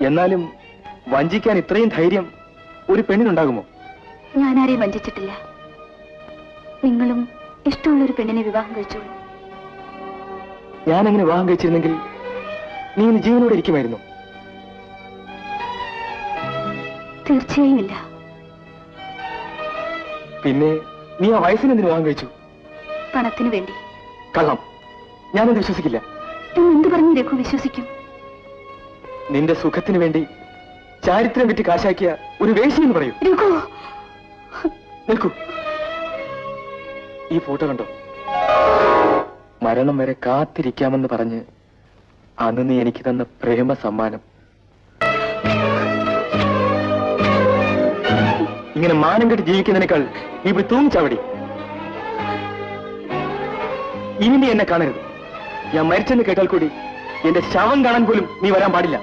എന്നാലും വഞ്ചിക്കാൻ ഇത്രയും ധൈര്യം ഒരു പെണ്ണിനുണ്ടാകുമോ? ഞാൻ ആരെയും വഞ്ചിച്ചിട്ടില്ല. നിങ്ങളും ഇഷ്ടമുള്ളൊരു പെണ്ണിനെ വിവാഹം കഴിച്ചോളൂ. ഞാൻ അങ്ങനെ വിവാഹം കഴിച്ചിരുന്നെങ്കിൽ നീ ഇന്ന് ജീവനോടെ ഇരിക്കുമായിരുന്നു? തീർച്ചയായും ഇല്ല. പിന്നെ നീ ആ വയസ്സിന് എന്തിനു വിവാഹം കഴിച്ചു? പണത്തിന് വേണ്ടി. കള്ളം. ഞാനത് വിശ്വസിക്കില്ല. എന്ത് പറഞ്ഞു രഘു വിശ്വസിക്കും? നിന്റെ സുഖത്തിന് വേണ്ടി ചാരിത്രം വിറ്റ് കാശാക്കിയ ഒരു വേശി എന്ന് പറയൂ. രഘു, നിൽക്കൂ. ഈ ഫോട്ടോ കണ്ടോ? മരണം വരെ കാത്തിരിക്കാമെന്ന് പറഞ്ഞ് അന്ന് നീ എനിക്ക് തന്ന പ്രേമ സമ്മാനം. ഇങ്ങനെ മാനം കെട്ടി ജീവിക്കുന്നതിനേക്കാൾ നീ പോയി തൂങ്ങിച്ചാവടി. ഇനി നീ എന്നെ കാണരുത്. ഞാൻ മരിച്ചെന്ന് കേട്ടാൽ കൂടി എന്റെ ശവം കാണാൻ പോലും നീ വരാൻ പാടില്ല.